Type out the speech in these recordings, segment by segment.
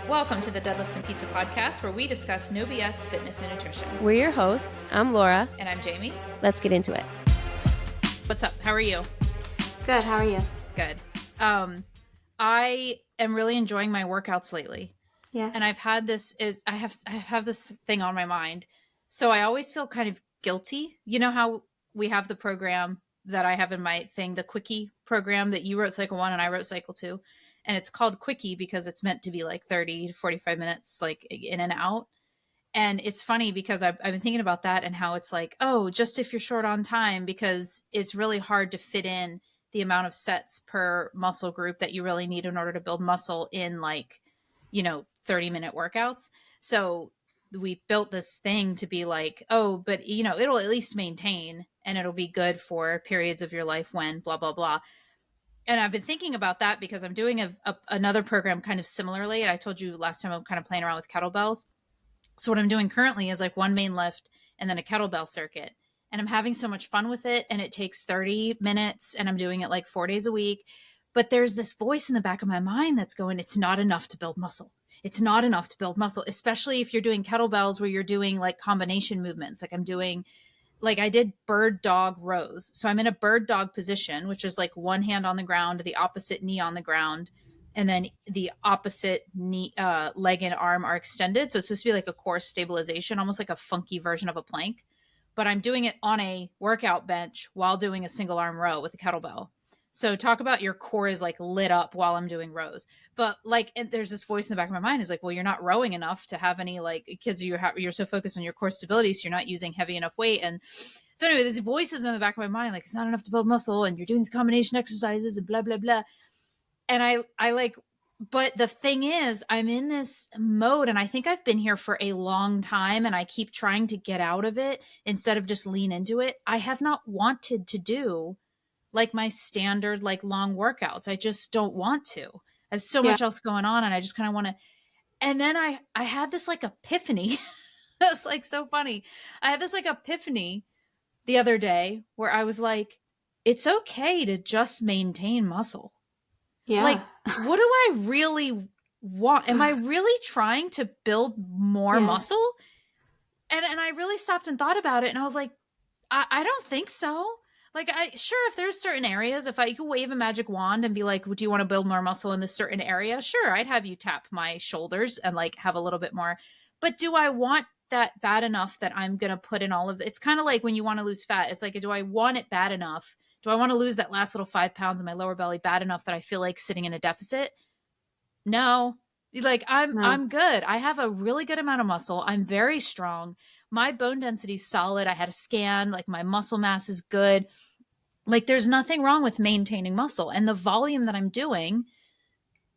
Welcome to the Deadlifts and Pizza podcast, where we discuss no BS fitness and nutrition. We're your hosts. I'm Laura. And I'm Jamie. Let's get into it. What's up? How are you? Good. How are you? Good. I am really enjoying my workouts lately. Yeah. And I've had this I have this thing on my mind. So I always feel kind of guilty. You know how we have the program that I have in my thing, the Quickie program that you wrote Cycle 1 and I wrote Cycle 2. And it's called Quickie because it's meant to be like 30 to 45 minutes, like in and out. And it's funny because I've been thinking about that and how it's like, oh, just if you're short on time, because it's really hard to fit in the amount of sets per muscle group that you really need in order to build muscle in 30-minute workouts. So we built this thing to be like, oh, but it'll at least maintain and it'll be good for periods of your life when blah, blah, blah. And I've been thinking about that because I'm doing another program kind of similarly. And I told you last time I'm kind of playing around with kettlebells. So what I'm doing currently is like one main lift and then a kettlebell circuit. And I'm having so much fun with it. And it takes 30 minutes and I'm doing it like 4 days a week. But there's this voice in the back of my mind that's going, it's not enough to build muscle. It's not enough to build muscle, especially if you're doing kettlebells where you're doing like combination movements. Like I did bird dog rows. So I'm in a bird dog position, which is like one hand on the ground, the opposite knee on the ground, and then the opposite knee, leg and arm are extended. So it's supposed to be like a core stabilization, almost like a funky version of a plank. But I'm doing it on a workout bench while doing a single arm row with a kettlebell. So talk about your core is like lit up while I'm doing rows. But like, and there's this voice in the back of my mind is like, well, you're not rowing enough to have any like, because you're so focused on your core stability, so you're not using heavy enough weight. And so anyway, there's voices in the back of my mind like, it's not enough to build muscle, and you're doing these combination exercises and blah blah blah. And I like, but the thing is, I'm in this mode, and I think I've been here for a long time, and I keep trying to get out of it instead of just lean into it. I have not wanted to do like my standard like long workouts. I just don't want to. I have so much else going on, and I just kind of want to. And then I had this like epiphany. It's like so funny. I had this like epiphany the other day where I was like, it's okay to just maintain muscle. Yeah. Like, what do I really want? Am I really trying to build more muscle? And I really stopped and thought about it, and I was like, I don't think so. Like, if there's certain areas, if I could wave a magic wand and be like, do you want to build more muscle in this certain area? Sure, I'd have you tap my shoulders and like have a little bit more. But do I want that bad enough that I'm going to put in all of it? It's kind of like when you want to lose fat. It's like, do I want it bad enough? Do I want to lose that last little 5 pounds in my lower belly bad enough that I feel like sitting in a deficit? No. Like I'm good. I have a really good amount of muscle. I'm very strong. My bone density is solid. I had a scan, like my muscle mass is good. Like there's nothing wrong with maintaining muscle, and the volume that I'm doing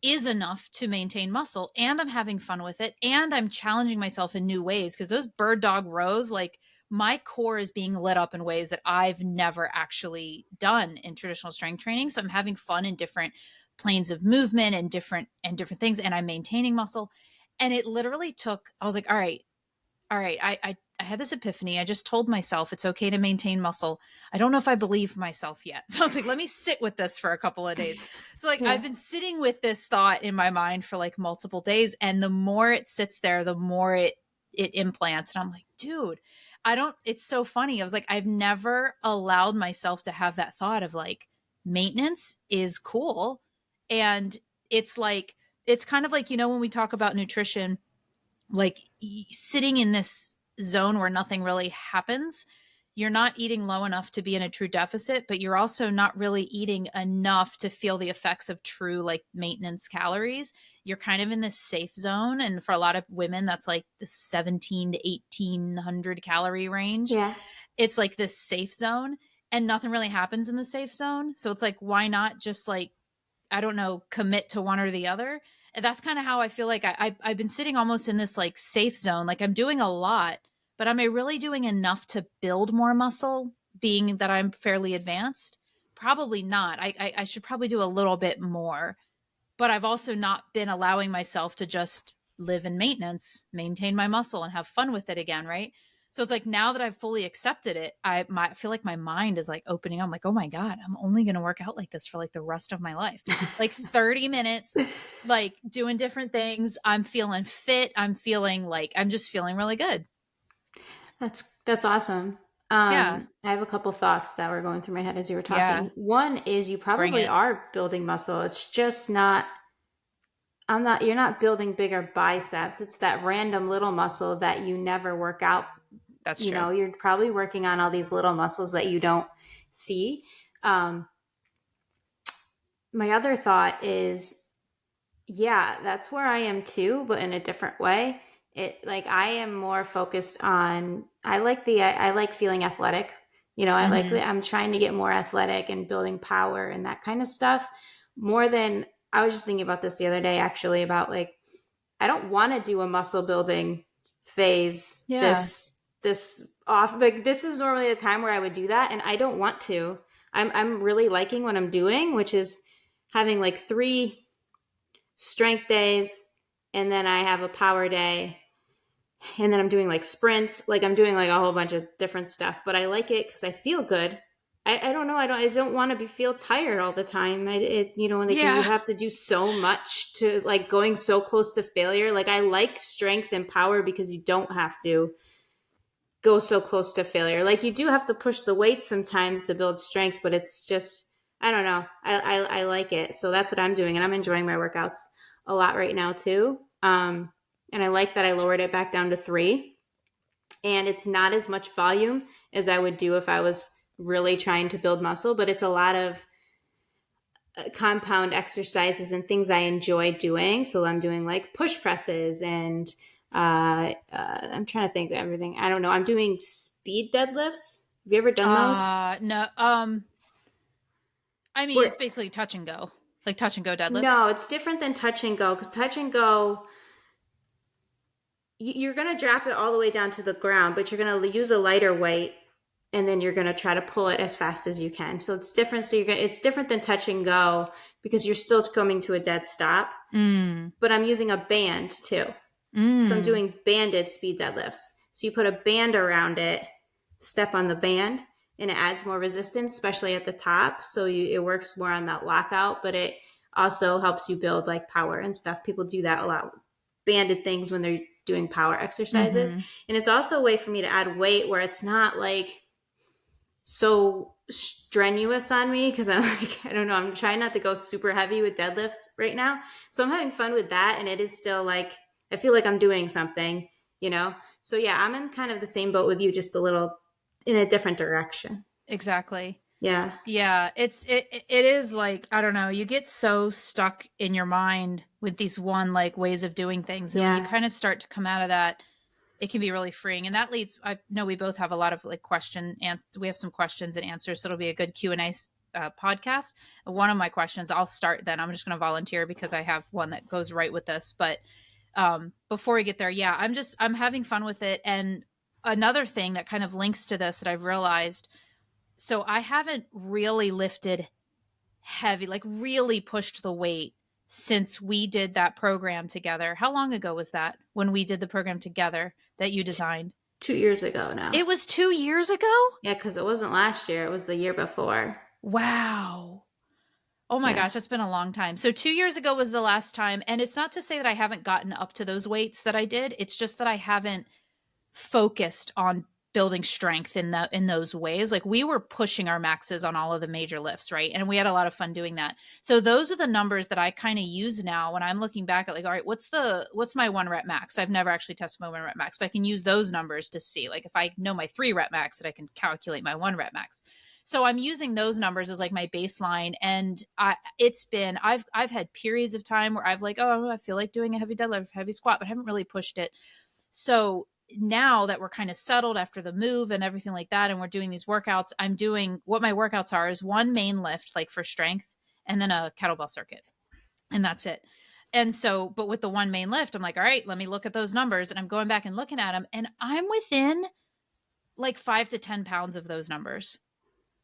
is enough to maintain muscle, and I'm having fun with it, and I'm challenging myself in new ways, because those bird dog rows, like my core is being lit up in ways that I've never actually done in traditional strength training. So I'm having fun in different planes of movement and different things, and I'm maintaining muscle. And it literally took, I was like, all right, I had this epiphany. I just told myself it's okay to maintain muscle. I don't know if I believe myself yet. So I was like, let me sit with this for a couple of days. So like I've been sitting with this thought in my mind for like multiple days. And the more it sits there, the more it implants. And I'm like, dude, it's so funny. I was like, I've never allowed myself to have that thought of like, maintenance is cool. And it's like, it's kind of like, when we talk about nutrition, like sitting in this zone where nothing really happens, you're not eating low enough to be in a true deficit, but you're also not really eating enough to feel the effects of true like maintenance calories. You're kind of in this safe zone. And for a lot of women, that's like the 17 to 1800 calorie range. Yeah. It's like this safe zone, and nothing really happens in the safe zone. So it's like, why not just like, I don't know, commit to one or the other? And that's kind of how I feel like I've been sitting almost in this like safe zone. Like I'm doing a lot, but am I really doing enough to build more muscle, being that I'm fairly advanced? Probably not. I should probably do a little bit more, but I've also not been allowing myself to just live in maintenance, maintain my muscle and have fun with it again. Right. So it's like now that I've fully accepted it, I feel like my mind is like opening up. I'm like, oh my God, I'm only going to work out like this for like the rest of my life. Like 30 minutes, like doing different things. I'm feeling fit. I'm feeling like I'm just feeling really good. That's awesome. Yeah. I have a couple thoughts that were going through my head as you were Yeah. talking. One is you Bring probably it. are building muscle. It's just not you're not building bigger biceps. It's that random little muscle that you never work out. That's You true. know, you're probably working on all these little muscles that you don't see. Um, my other thought is, yeah, that's where I am too, but in a different way. It like I am more focused on I like feeling athletic. You know, Mm-hmm. I'm trying to get more athletic and building power and that kind of stuff more than I was just thinking about this the other day actually about like I don't want to do a muscle building phase Yeah. this off like this is normally a time where I would do that and I don't want to. I'm really liking what I'm doing, which is having like 3 strength days and then I have a power day and then I'm doing like sprints, like I'm doing like a whole bunch of different stuff, but I like it because I feel good. I don't know. I just don't want to feel tired all the time. It's, you know, like when you Yeah. have to do so much to like going so close to failure, like I like strength and power because you don't have to go so close to failure. Like you do have to push the weight sometimes to build strength, but it's just, I don't know. I like it. So that's what I'm doing. And I'm enjoying my workouts a lot right now too. And I like that I lowered it back down to 3 and it's not as much volume as I would do if I was really trying to build muscle, but it's a lot of compound exercises and things I enjoy doing. So I'm doing like push presses and I'm trying to think of everything. I don't know. I'm doing speed deadlifts. Have you ever done those? No. I mean, it's Where basically touch and go, like touch and go deadlifts. no, it's different than touch and go because touch and go you're going to drop it all the way down to the ground, but you're going to use a lighter weight and then you're going to try to pull it as fast as you can. So it's different. So it's different than touch and go because you're still coming to a dead stop, Mm. but I'm using a band too. So I'm Mm. doing banded speed deadlifts. So you put a band around it, step on the band, and it adds more resistance, especially at the top. So it works more on that lockout, but it also helps you build like power and stuff. People do that a lot. Banded things when they're doing power exercises. Mm-hmm. And it's also a way for me to add weight where it's not like so strenuous on me because I'm like, I don't know, I'm trying not to go super heavy with deadlifts right now. So I'm having fun with that. And it is still like, I feel like I'm doing something, you know? So yeah, I'm in kind of the same boat with you, just a little in a different direction. Exactly. Yeah. Yeah, it is like, I don't know, you get so stuck in your mind with these one like ways of doing things. And when you Yeah. kind of start to come out of that, it can be really freeing. And that leads, I know we both have a lot of like and we have some questions and answers. So it'll be a good Q&A podcast. One of my questions, I'll start then. I'm just going to volunteer because I have one that goes right with this. But before we get there, yeah, I'm having fun with it. And another thing that kind of links to this that I've realized, so I haven't really lifted heavy, like really pushed the weight since we did that program together. How long ago was that when we did the program together that you designed? 2 years ago now. It was 2 years ago? Yeah, because it wasn't last year, it was the year before. Wow. Oh my Yeah. gosh, that's been a long time. So 2 years ago was the last time. And it's not to say that I haven't gotten up to those weights that I did. It's just that I haven't focused on building strength in those ways. Like we were pushing our maxes on all of the major lifts, right? And we had a lot of fun doing that. So those are the numbers that I kind of use now when I'm looking back at like, all right, what's my 1 rep max? I've never actually tested my 1 rep max, but I can use those numbers to see like if I know my 3 rep max, that I can calculate my 1 rep max. So I'm using those numbers as like my baseline. And I've had periods of time where I've like, oh, I feel like doing a heavy deadlift, heavy squat, but I haven't really pushed it. So now that we're kind of settled after the move and everything like that, and we're doing these workouts, I'm doing what my workouts are is one main lift, like for strength, and then a kettlebell circuit. And that's it. And so, but with the one main lift, I'm like, all right, let me look at those numbers. And I'm going back and looking at them, and I'm within like 5 to 10 pounds of those numbers,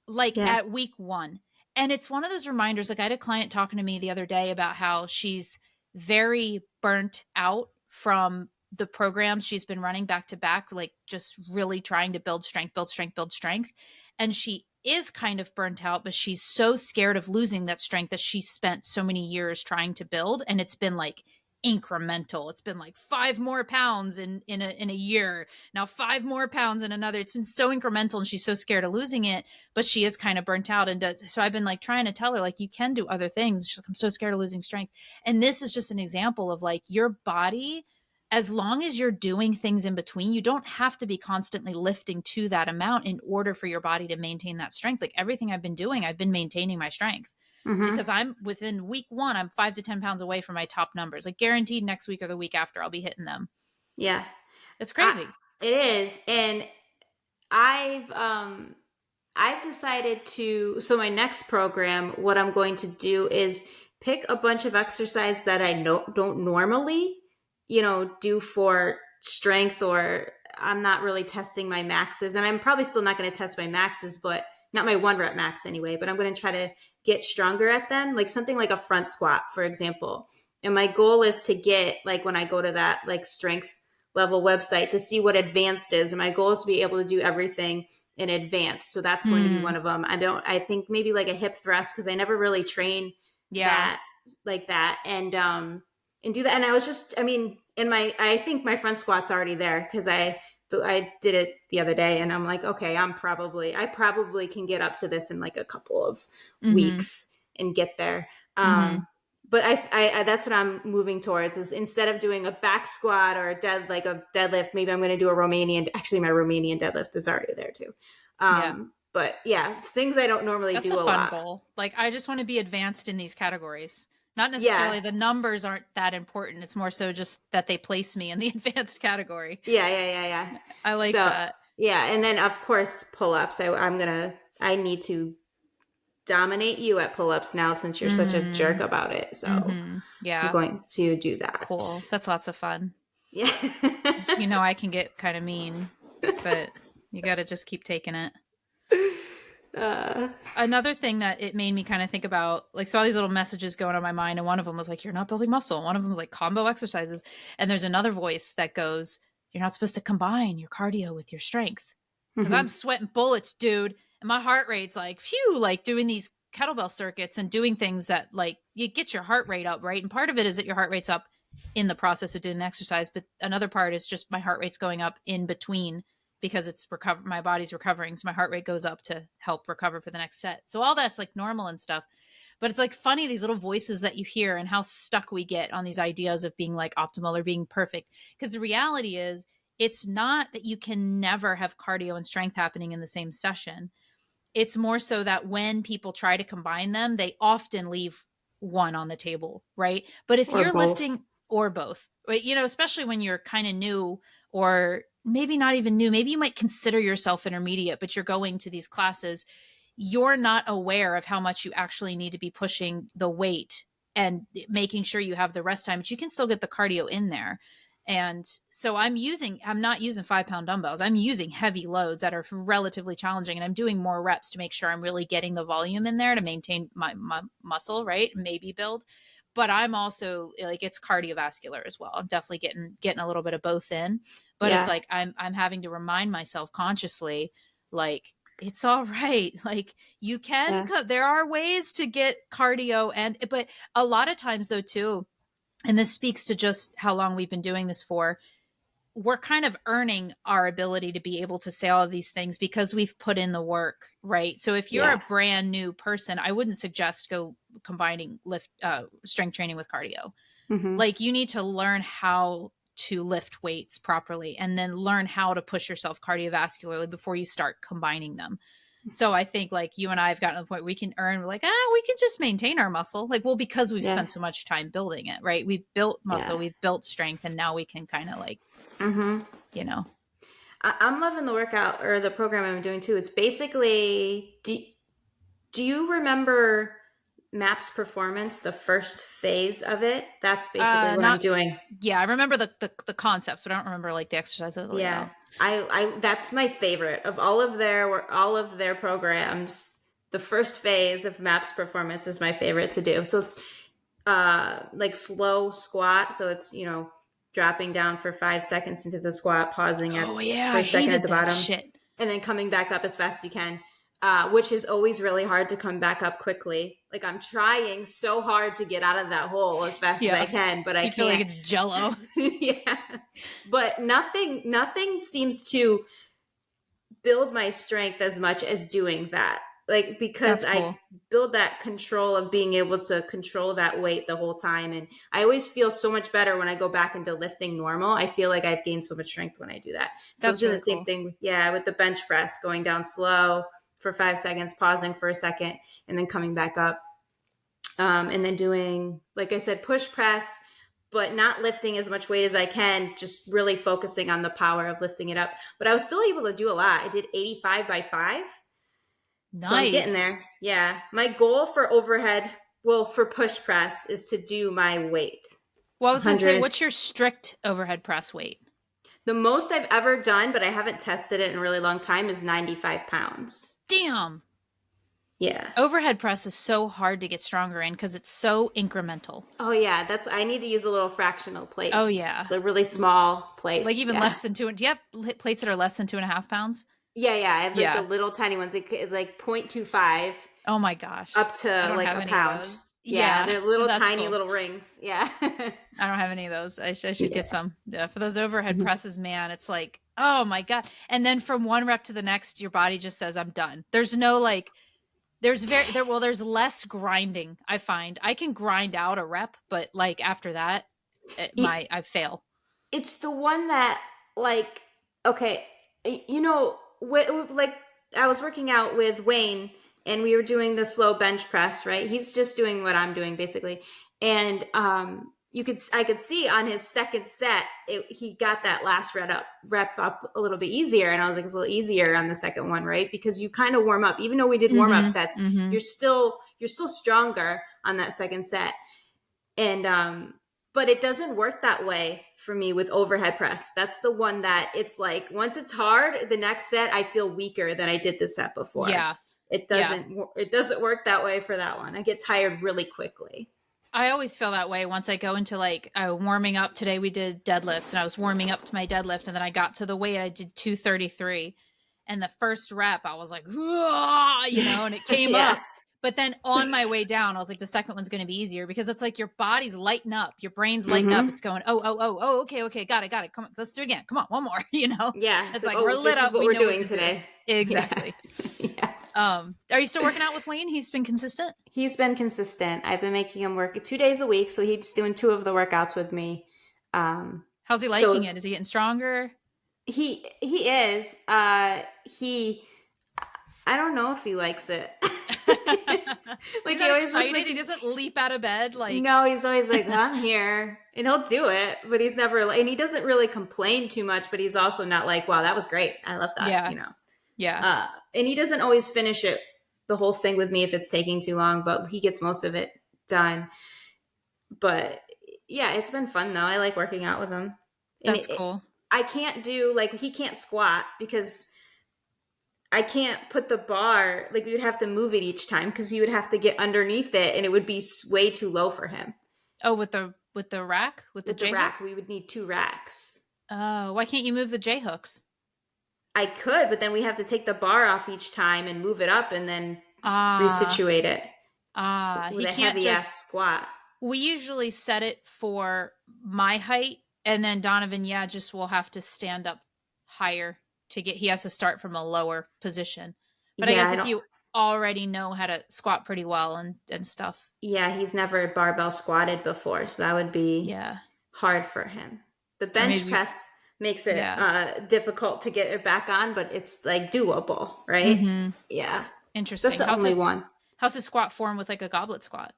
like Yeah. at week 1. And it's one of those reminders. Like I had a client talking to me the other day about how she's very burnt out from the programs she's been running back to back, like just really trying to build strength, build strength, build strength. And she is kind of burnt out, but she's so scared of losing that strength that she spent so many years trying to build. And it's been like incremental. It's been like 5 more pounds in a year. Now 5 more pounds in another. It's been so incremental, and she's so scared of losing it, but she is kind of burnt out. And so I've been like trying to tell her, like, you can do other things. She's like, I'm so scared of losing strength. And this is just an example of like your body, as long as you're doing things in between, you don't have to be constantly lifting to that amount in order for your body to maintain that strength. Like everything I've been doing, I've been maintaining my strength. Because I'm within week 1, I'm 5 to 10 pounds away from my top numbers. Like guaranteed next week or the week after, I'll be hitting them. Yeah. It's crazy. It is. And I've decided to, so my next program, what I'm going to do is pick a bunch of exercise that I don't normally, do for strength, or I'm not really testing my maxes. And I'm probably still not going to test my maxes, but not my 1 rep max anyway, but I'm going to try to get stronger at them. Like something like a front squat, for example. And my goal is to get, like, when I go to that like strength level website, to see what advanced is. And my goal is to be able to do everything in advance. So that's going to be one of them. I think maybe like a hip thrust, because I never really train that like that, and do that. And I was just, I think my front squat's already there, because I did it the other day, and I'm like, okay, I probably can get up to this in like a couple of weeks and get there. But I that's what I'm moving towards, is instead of doing a back squat or a deadlift, maybe I'm going to do a Romanian. Actually, my Romanian deadlift is already there too. But yeah, things I don't normally That's do a fun lot. goal. Like, I just want to be advanced in these categories. Not necessarily the numbers aren't that important. It's more so just that they place me in the advanced category. Yeah. I like that. Yeah. And then of course, pull-ups. I need to dominate you at pull-ups now, since you're such a jerk about it. So yeah, I'm going to do that. Cool. That's lots of fun. Yeah. I can get kind of mean, but you got to just keep taking it. Another thing that it made me kind of think about, like, saw these little messages going on my mind, and one of them was like, you're not building muscle, and one of them was like combo exercises, and there's another voice that goes, you're not supposed to combine your cardio with your strength, because I'm sweating bullets, dude, and my heart rate's like phew, like doing these kettlebell circuits and doing things that like you get your heart rate up, right? And part of it is that your heart rate's up in the process of doing the exercise, but another part is just my heart rate's going up in between, because it's my body's recovering. So my heart rate goes up to help recover for the next set. So all that's like normal and stuff. But it's like funny, these little voices that you hear, and how stuck we get on these ideas of being like optimal or being perfect. Because the reality is, it's not that you can never have cardio and strength happening in the same session. It's more so that when people try to combine them, they often leave one on the table, right? But if you're lifting, or both, right? Especially when you're kind of new, or maybe not even new, maybe you might consider yourself intermediate, but you're going to these classes, you're not aware of how much you actually need to be pushing the weight and making sure you have the rest time, but you can still get the cardio in there. And so I'm not using 5-pound dumbbells. I'm using heavy loads that are relatively challenging, and I'm doing more reps to make sure I'm really getting the volume in there to maintain my muscle, right? Maybe build. But I'm also like, it's cardiovascular as well. I'm definitely getting a little bit of both in, but it's like, I'm having to remind myself consciously, like, it's all right. Like, you can, there are ways to get cardio, but a lot of times though too, and this speaks to just how long we've been doing this for, we're kind of earning our ability to be able to say all of these things because we've put in the work, right? So if you're a brand new person, I wouldn't suggest go combining strength training with cardio. Like, you need to learn how to lift weights properly, and then learn how to push yourself cardiovascularly before you start combining them. So I think, like, you and I have gotten to the point where we can earn, we can just maintain our muscle. Like, well, because we've spent so much time building it, right? We've built muscle, we've built strength, and now we can kind of like, I'm loving the workout, or the program I'm doing too. It's basically, do you remember MAPS Performance, the first phase of it? That's basically what I'm doing. Yeah, I remember the concepts, but I don't remember like the exercise of the layout. I that's my favorite of all of their programs. The first phase of MAPS Performance is my favorite to do. So it's like slow squat. So it's dropping down for 5 seconds into the squat, pausing Oh at yeah, for I a second at hated the that bottom, shit. and then coming back up as fast as you can, which is always really hard to come back up quickly. Like I'm trying so hard to get out of that hole as fast as I Yeah. can, but I You feel like can't. it's jello. Yeah. But nothing seems to build my strength as much as doing that. Like because That's I cool. build that control of being able to control that weight the whole time, and I always feel so much better when I go back into lifting normal. I feel like I've gained so much strength when I do that. So I'm That's doing really the same cool. thing with the bench press, going down slow for 5 seconds, pausing for a second, and then coming back up. And then doing, like I said, push press, but not lifting as much weight as I can, just really focusing on the power of lifting it up. But I was still able to do a lot. I did 85 by 5. So I'm getting Nice. there. Yeah. My goal for overhead, well, for push press is to do my weight. Well, I was going to say, 100. what's your strict overhead press weight? The most I've ever done, but I haven't tested it in a really long time, is 95 pounds. Damn. Yeah. Overhead press is so hard to get stronger in because it's so incremental. Oh yeah, I need to use the little fractional plates. Oh yeah. The really small plates. Like even yeah. less than two. Do you have plates that are less than 2.5 pounds? Yeah, I have like the Yeah. little tiny ones, like 0.25 Oh my gosh. up I to don't like have a any of pound. those. Yeah, Yeah. they're little That's tiny cool. little rings. Yeah. I don't have any of those. I should Yeah. get some. Yeah, for those overhead Mhm. presses, man, it's like, oh my God. And then from one rep to the next, your body just says, I'm done. There's no like, there's less grinding, I find. I can grind out a rep, but like after that, I fail. It's the one that like okay, like I was working out with Wayne and we were doing the slow bench press, right? He's just doing what I'm doing basically. And I could see on his second set he got that last rep up a little bit easier, and I was like, it's a little easier on the second one, right? Because you kind of warm up. Even though we did warm up sets, Mm-hmm. you're still stronger on that second set. And but it doesn't work that way for me with overhead press. That's the one that it's like once it's hard, the next set I feel weaker than I did the set before. Yeah. It doesn't work that way for that one. I get tired really quickly. I always feel that way once I go into like warming up. Today we did deadlifts and I was warming up to my deadlift, and then I got to the weight, I did 233. And the first rep, I was like, and it came Yeah. up. But then on my way down, I was like, the second one's going to be easier because it's like your body's lighting up, your brain's lighting up. It's going, okay, got it. Come on, let's do it again. Come on, one more. Yeah. It's like we're lit this up. is what We we're know what doing to do. today. Exactly. Yeah. Are you still working out with Wayne? He's been consistent. He's been consistent. I've been making him work 2 days a week, so he's doing 2 of the workouts with me. How's he liking it? Is he getting stronger? He is. He. I don't know if he likes it. Like he always excited. like He doesn't leap out of bed. Like no, he's always like, I'm here, and he'll do it. But he's never, and he doesn't really complain too much. But he's also not like, wow, that was great. I love that. Yeah. Yeah. And he doesn't always finish it the whole thing with me if it's taking too long. But he gets most of it done. But yeah, it's been fun though. I like working out with him. That's cool. I can't do he can't squat because I can't put the bar, like we would have to move it each time because he would have to get underneath it and it would be way too low for him. Oh, with the rack? With the J rack, hooks? we would need 2 racks. Oh, why can't you move the J hooks? I could, but then we have to take the bar off each time and move it up and then resituate it. With he a can't heavy ass squat. We usually set it for my height, and then Donovan, just will have to stand up higher he has to start from a lower position. But I guess if you already know how to squat pretty well and stuff. Yeah, he's never barbell squatted before, so that would be hard for him. The bench press makes it difficult to get it back on, but it's like doable, right? Mm-hmm. Yeah. Interesting. That's the only one. How's his squat form with like a goblet squat?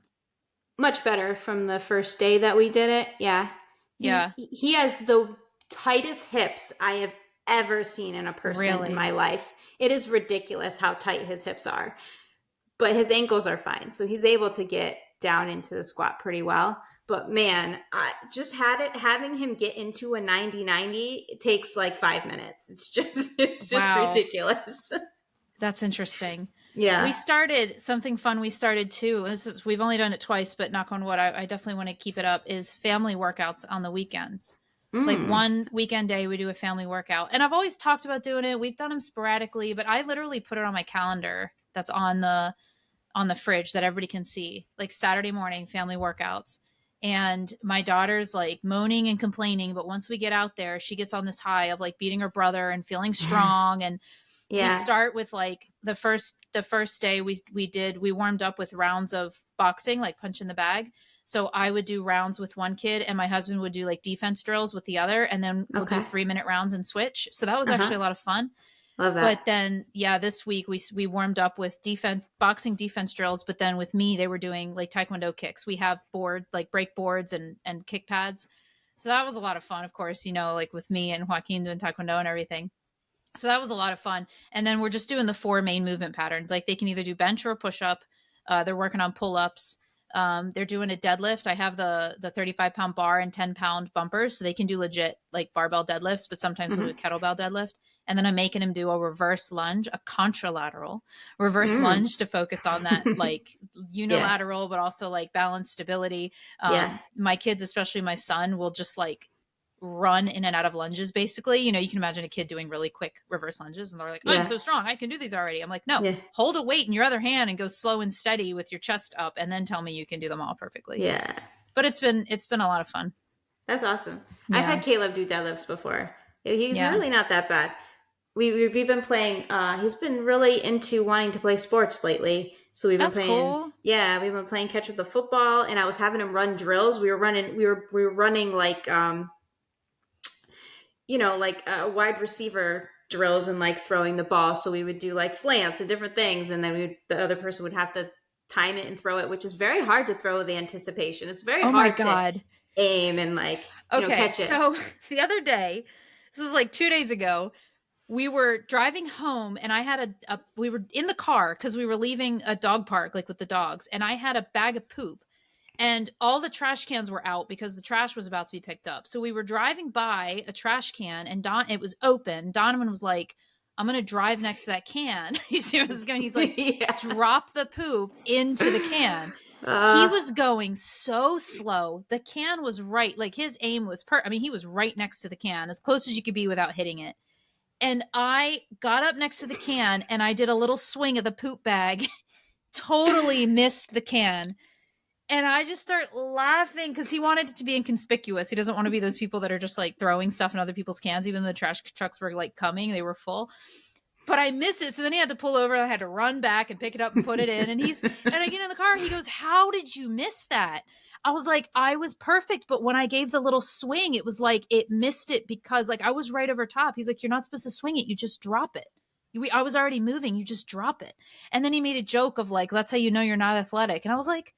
Much better from the first day that we did it. Yeah. He has the tightest hips I have ever seen in a person in my life. It is ridiculous how tight his hips are. But his ankles are fine. So he's able to get down into the squat pretty well. But man, I just having him get into a 90-90, it takes like 5 minutes. It's just ridiculous. That's interesting. Yeah. We started something fun. We started too. We've only done it twice, but knock on wood, I definitely want to keep it up, is family workouts on the weekends. Like Mm. one weekend day, we do a family workout. And I've always talked about doing it. We've done them sporadically, but I literally put it on my calendar that's on the fridge that everybody can see, like Saturday morning family workouts. And my daughter's like moaning and complaining, but once we get out there, she gets on this high of like beating her brother and feeling strong. And we Yeah. start with like the first day we warmed up with rounds of boxing, like punch in the bag. So I would do rounds with one kid and my husband would do like defense drills with the other, and then we'll do Okay. 3-minute rounds and switch. So that was actually Uh-huh. a lot of fun. Love But that. then, yeah, this week we warmed up with boxing defense drills. But then with me, they were doing like Taekwondo kicks. We have break boards and kick pads. So that was a lot of fun, of course, like with me and Joaquin doing Taekwondo and everything. So that was a lot of fun. And then we're just doing the 4 main movement patterns. Like they can either do bench or push up. They're working on pull ups. They're doing a deadlift. I have the 35-pound bar and 10-pound bumpers, so they can do legit like barbell deadlifts. But sometimes we'll do a Mm-hmm. kettlebell deadlift. And then I'm making him do a reverse lunge, a contralateral reverse Mm. lunge to focus on that like Yeah. unilateral, but also like balance stability. Yeah. My kids, especially my son, will just like run in and out of lunges basically. You can imagine a kid doing really quick reverse lunges and they're like, I'm Yeah. so strong, I can do these already. I'm like, no, Yeah. hold a weight in your other hand and go slow and steady with your chest up and then tell me you can do them all perfectly. Yeah. But it's been a lot of fun. That's awesome. I've Yeah. had Caleb do deadlifts before. He's Yeah. really not that bad. We've been playing. He's been really into wanting to play sports lately. So we've been That's playing. cool. Yeah, we've been playing catch with the football, and I was having him run drills. We were running. We were running like like wide receiver drills and like throwing the ball. So we would do like slants and different things, and then the other person would have to time it and throw it, which is very hard to throw with the anticipation. It's very Oh my hard to God. aim and like Okay, catch it. so the other day, this was like 2 days ago, we were driving home and I had we were in the car because we were leaving a dog park, like with the dogs, and I had a bag of poop and all the trash cans were out because the trash was about to be picked up. So we were driving by a trash can and it was open. Donovan was like, I'm going to drive next to that can. He's like, Yeah. drop the poop into the can. He was going so slow. The can was right. Like his aim was he was right next to the can, as close as you could be without hitting it. And I got up next to the can and I did a little swing of the poop bag, totally missed the can. And I just start laughing because he wanted it to be inconspicuous. He doesn't want to be those people that are just like throwing stuff in other people's cans, even though the trash trucks were like coming, they were full. But I missed it. So then he had to pull over and I had to run back and pick it up and put it in. And I get in the car and he goes, how did you miss that? I was like, I was perfect. But when I gave the little swing, it was like it missed it because like I was right over top. He's like, you're not supposed to swing it. You just drop it. I was already moving. You just drop it. And then he made a joke of like, that's how you know you're not athletic. And I was like,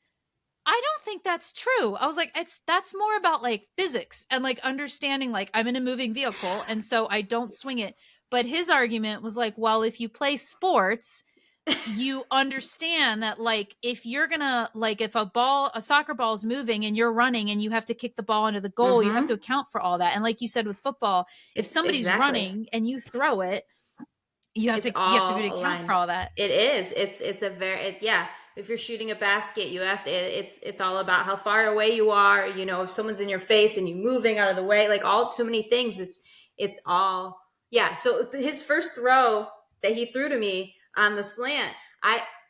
I don't think that's true. I was like, that's more about like physics and like understanding like I'm in a moving vehicle and so I don't swing it. But his argument was like, well, if you play sports, you understand that like if you're gonna like if a soccer ball is moving and you're running and you have to kick the ball into the goal, you have to account for all that. And like you said with football, if somebody's Exactly. running and you throw it, you have It's to all be account aligned. for all that. It is. It's a very yeah. If you're shooting a basket, you have to. It's all about how far away you are. If someone's in your face and you moving out of the way, like so many things. It's all yeah. So his first throw that he threw to me on the slant,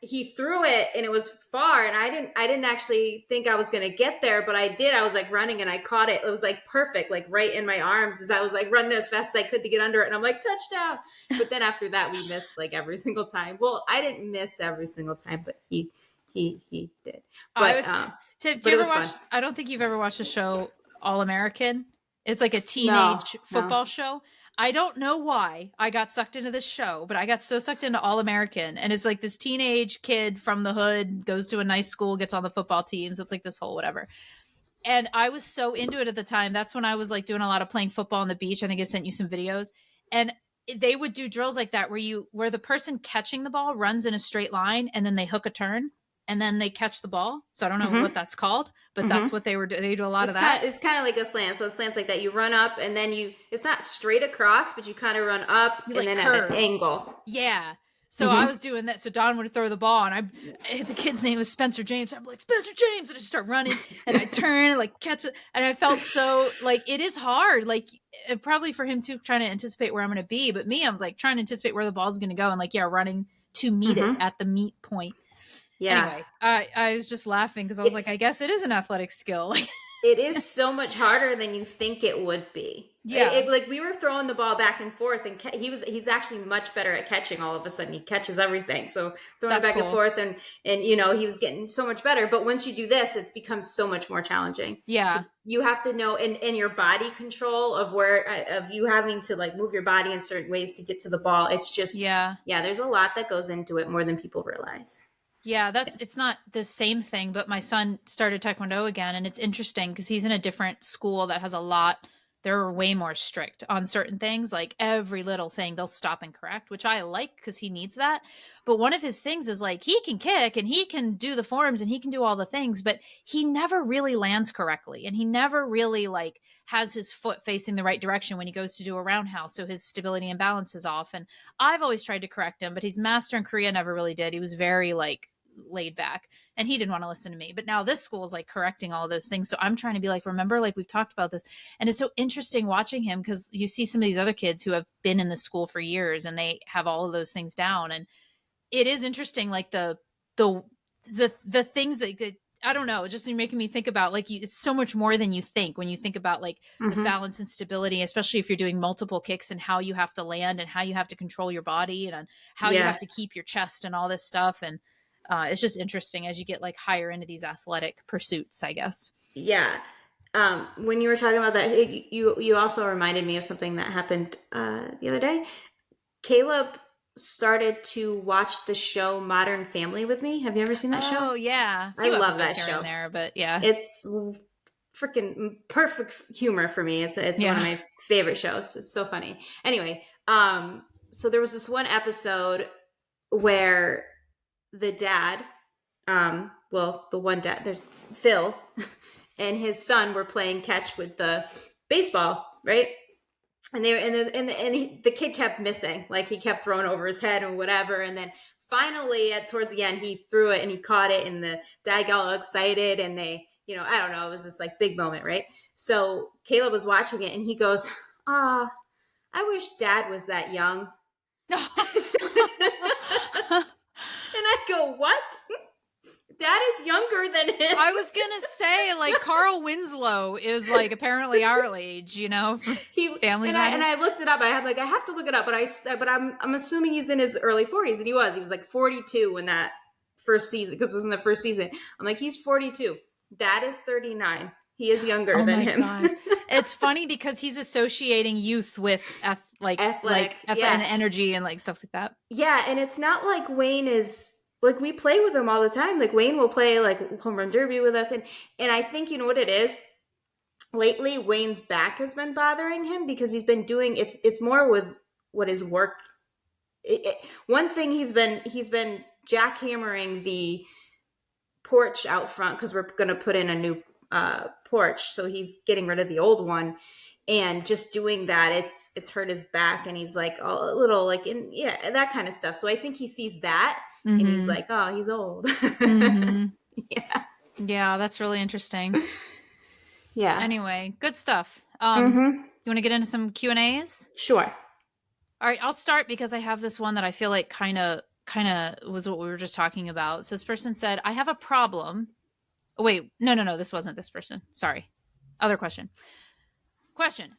he threw it and it was far, and I didn't actually think I was going to get there, but I did. I was like running and I caught it. It was like perfect, like right in my arms as I was like running as fast as I could to get under it, and I'm like touchdown. But then after that, we missed like every single time. Well, I didn't miss every single time, but he did. But Tip, do but you it ever was watch? fun. I don't think you've ever watched the show All American. It's like a No, teenage no. football show. I don't know why I got sucked into this show, but I got so sucked into All American. And it's like this teenage kid from the hood goes to a nice school, gets on the football team. So it's like this whole whatever. And I was so into it at the time. That's when I was like doing a lot of playing football on the beach. I think I sent you some videos. And they would do drills like that where the person catching the ball runs in a straight line and then they hook a turn and then they catch the ball. So I don't know what that's called, but that's what they were doing. They do a lot of that. It's kind of like a slant. So a slant's like that. You run up and then it's not straight across, but you kind of run up You and like then curve. at an angle. Yeah. So I was doing that. So Don would throw the ball, and the kid's name was Spencer James. I'm like, Spencer James, and I just start running, and I turn and like catch it, and I felt so like it is hard, like probably for him too, trying to anticipate where I'm going to be. But me, I was like trying to anticipate where the ball's going to go, and like running to meet it at the meet point. Yeah. Anyway, I was just laughing because I was like, I guess it is an athletic skill. It is so much harder than you think it would be. Yeah. Like we were throwing the ball back and forth, and he's actually much better at catching. All of a sudden, he catches everything. So throwing it back and forth, and he was getting so much better. But once you do this, it becomes so much more challenging. Yeah. So you have to know in your body control of you having to like move your body in certain ways to get to the ball. It's just there's a lot that goes into it, more than people realize. Yeah, it's not the same thing, but my son started Taekwondo again, and it's interesting because he's in a different school that has they're way more strict on certain things. Like every little thing they'll stop and correct, which I like because he needs that. But one of his things is like he can kick and he can do the forms and he can do all the things, but he never really lands correctly. And he never really like has his foot facing the right direction when he goes to do a roundhouse. So his stability and balance is off. And I've always tried to correct him, but his master in Korea never really did. He was very like laid back and he didn't want to listen to me. But now this school is like correcting all of those things. So I'm trying to be like, remember, like we've talked about this. And it's so interesting watching him because you see some of these other kids who have been in the school for years and they have all of those things down. And it is interesting, like the things that I don't know, just making me think about like it's so much more than you think when you think about like the balance and stability, especially if you're doing multiple kicks and how you have to land and how you have to control your body and how you have to keep your chest and all this stuff. And it's just interesting as you get like higher into these athletic pursuits, I guess. Yeah. When you were talking about that, you also reminded me of something that happened the other day. Caleb started to watch the show Modern Family with me. Have you ever seen that show? Oh yeah, I love that show. There, but yeah, it's freaking perfect humor for me. It's one of my favorite shows. It's so funny. Anyway, so there was this one episode where the dad, the one dad, there's Phil and his son were playing catch with the baseball, right? And the kid kept missing, like he kept throwing over his head and whatever. And then finally, towards the end, he threw it and he caught it, and the dad got all excited, and they, I don't know, it was this like big moment, right? So Caleb was watching it and he goes, "Ah, I wish Dad was that young." And I go, "What? Dad is younger than him." I was gonna say, like, Carl Winslow is like apparently our age, Family and I looked it up. I have to look it up, but I'm assuming he's in his early 40s, and he was like 42 in that first season, because it was in the first season. I'm like, he's 42. Dad is 39. He is younger than him. God. It's funny because he's associating youth with athletic and energy and like stuff like that. Yeah, and it's not like Wayne is like, we play with him all the time. Like Wayne will play like home run derby with us, and I think you know what it is. Lately, Wayne's back has been bothering him because he's been doing it's more with what his work. One thing he's been jackhammering the porch out front because we're going to put in a new porch, so he's getting rid of the old one, and just doing that it's hurt his back, and he's like a little like that kind of stuff. So I think he sees that and he's like, oh, he's old. Yeah, that's really interesting. Yeah. Anyway, good stuff. You want to get into some Q&As? Sure. All right, I'll start because I have this one that I feel like kind of was what we were just talking about. So this person said, I have a problem. Oh, wait, no, this wasn't this person. Sorry. Other question.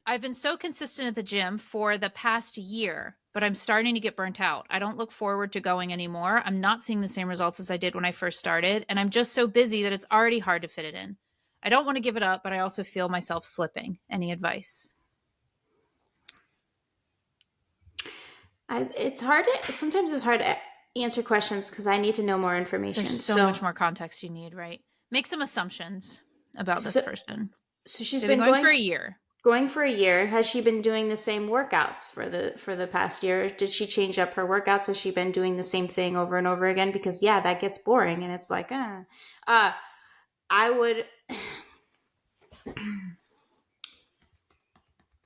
I've been so consistent at the gym for the past year, but I'm starting to get burnt out. I don't look forward to going anymore. I'm not seeing the same results as I did when I first started, and I'm just so busy that it's already hard to fit it in. I don't want to give it up, but I also feel myself slipping. Any advice? Sometimes it's hard to answer questions because I need to know more information. There's so much more context you need, right? Make some assumptions about this person. So she's been going for a year. Going for a year. Has she been doing the same workouts for the past year? Did she change up her workouts? Has she been doing the same thing over and over again? Because that gets boring, and it's like, I would.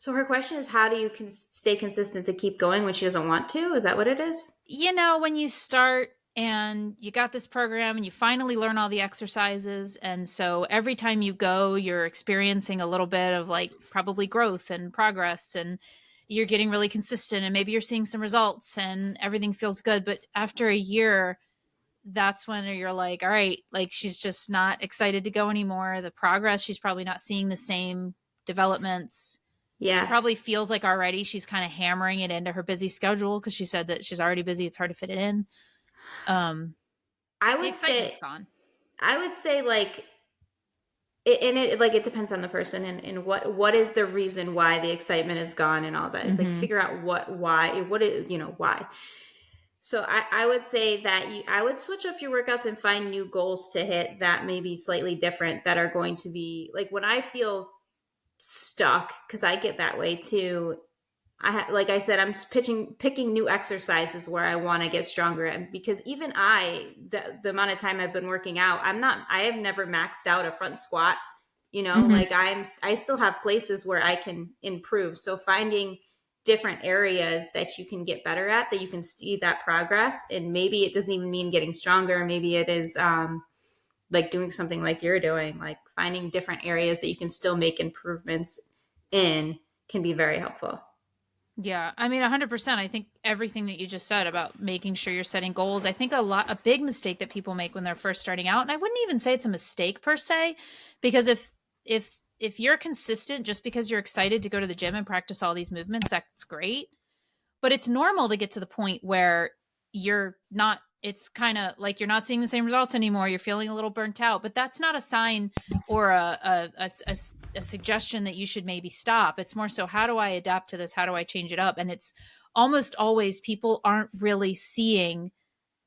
So her question is, how do you stay consistent to keep going when she doesn't want to? Is that what it is? When you start and you got this program and you finally learn all the exercises, and so every time you go, you're experiencing a little bit of like probably growth and progress, and you're getting really consistent, and maybe you're seeing some results and everything feels good. But after a year, that's when you're like, all right, like she's just not excited to go anymore. The progress, she's probably not seeing the same developments. She Yeah. probably feels like already she's kind of hammering it into her busy schedule because she said that she's already busy. It's hard to fit it in. Um, I the would excitement's say, gone. I would say like, and it like it depends on the person and what is the reason why the excitement is gone and all that. Like Mm-hmm. figure out what is, why. So I would say that I would switch up your workouts and find new goals to hit that may be slightly different, that are going to be like when I feel stuck, because I get that way too. Like I said, I'm picking new exercises where I want to get stronger at, because even the amount of time I've been working out, I have never maxed out a front squat, Mm-hmm. like I still have places where I can improve. So finding different areas that you can get better at, that you can see that progress, and maybe it doesn't even mean getting stronger. Maybe it is, like doing something like you're doing, like finding different areas that you can still make improvements in, can be very helpful. Yeah, I mean, 100%. I think everything that you just said about making sure you're setting goals. I think a big mistake that people make when they're first starting out, and I wouldn't even say it's a mistake per se, because if you're consistent just because you're excited to go to the gym and practice all these movements, that's great. But it's normal to get to the point where you're not, it's kind of like you're not seeing the same results anymore, you're feeling a little burnt out, but that's not a sign or a suggestion that you should maybe stop. It's more so, how do I adapt to this, how do I change it up? And it's almost always people aren't really seeing,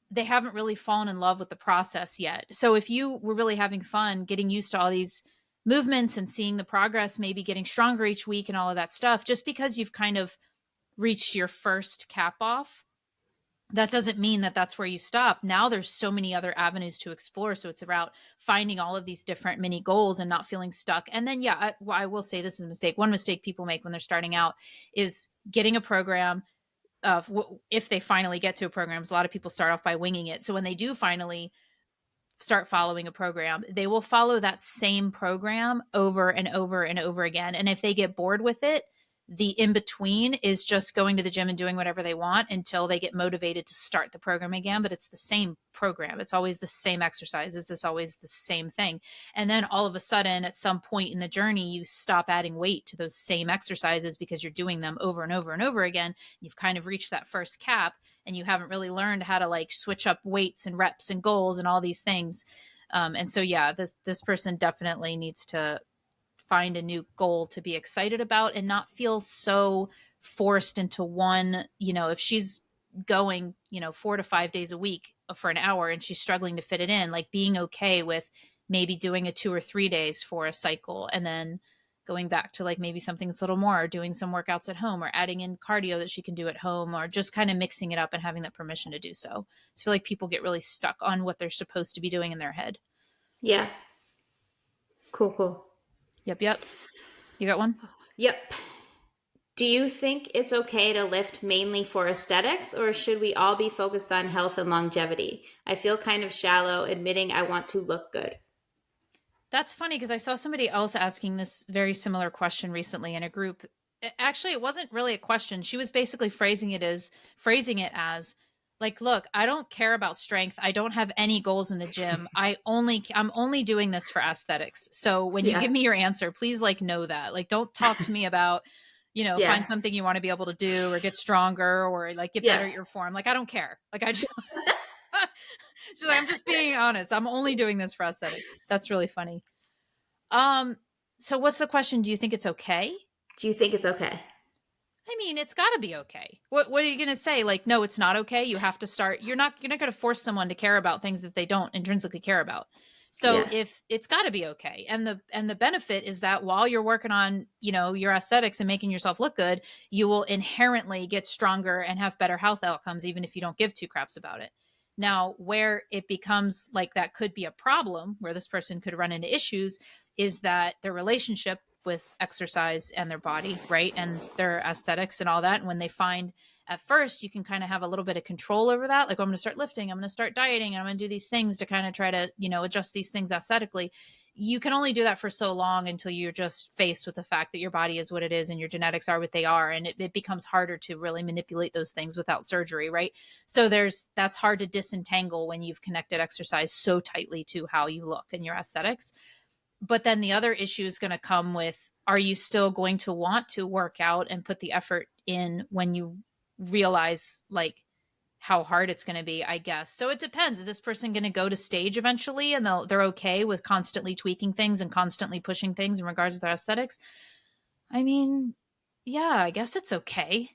they haven't really fallen in love with the process yet. So if you were really having fun getting used to all these movements and seeing the progress, maybe getting stronger each week and all of that stuff, just because you've kind of reached your first cap off, that doesn't mean that that's where you stop. Now there's so many other avenues to explore. So it's about finding all of these different mini goals and not feeling stuck. And then, yeah, I will say this is a mistake. One mistake people make when they're starting out is getting a program. If they finally get to a program, a lot of people start off by winging it. So when they do finally start following a program, they will follow that same program over and over and over again. And if they get bored with it, the in between is just going to the gym and doing whatever they want until they get motivated to start the program again. But it's the same program. It's always the same exercises. It's always the same thing. And then all of a sudden, at some point in the journey, you stop adding weight to those same exercises because you're doing them over and over and over again. You've kind of reached that first cap and you haven't really learned how to like switch up weights and reps and goals and all these things. And so, yeah, this person definitely needs to find a new goal to be excited about and not feel so forced into one. If she's going 4 to 5 days a week for an hour and she's struggling to fit it in, like being okay with maybe doing a 2 or 3 days for a cycle and then going back to like maybe something that's a little more, or doing some workouts at home, or adding in cardio that she can do at home, or just kind of mixing it up and having that permission to do so. I feel like people get really stuck on what they're supposed to be doing in their head. Yeah. Cool. Yep, yep. You got one? Yep. Do you think it's okay to lift mainly for aesthetics, or should we all be focused on health and longevity? I feel kind of shallow admitting I want to look good. That's funny because I saw somebody else asking this very similar question recently in a group. Actually, it wasn't really a question. She was basically phrasing it as like, look, I don't care about strength. I don't have any goals in the gym. I'm only doing this for aesthetics. So when you Yeah. give me your answer, please like know that. Like don't talk to me about, find Yeah. something you want to be able to do or get stronger or like get better Yeah. at your form. Like I don't care. Like I just she's like, I'm just being honest. I'm only doing this for aesthetics. That's really funny. Um, so what's the question? Do you think it's okay? Do you think it's okay? I mean, it's got to be okay. What are you going to say? Like, no, it's not okay. You have to start. You're not going to force someone to care about things that they don't intrinsically care about. So Yeah. if it's got to be okay, and the benefit is that while you're working on your aesthetics and making yourself look good, you will inherently get stronger and have better health outcomes, even if you don't give two craps about it. Now, where it becomes like that could be a problem, where this person could run into issues, is that their relationship with exercise and their body, right? And their aesthetics and all that. And when they find at first, you can kind of have a little bit of control over that. Like, oh, I'm going to start lifting, I'm going to start dieting, and I'm going to do these things to kind of try to, adjust these things aesthetically. You can only do that for so long until you're just faced with the fact that your body is what it is and your genetics are what they are. And it becomes harder to really manipulate those things without surgery, right? So that's hard to disentangle when you've connected exercise so tightly to how you look and your aesthetics. But then the other issue is going to come with, are you still going to want to work out and put the effort in when you realize like how hard it's going to be, I guess. So it depends. Is this person going to go to stage eventually and they're okay with constantly tweaking things and constantly pushing things in regards to their aesthetics? I mean, yeah, I guess it's okay.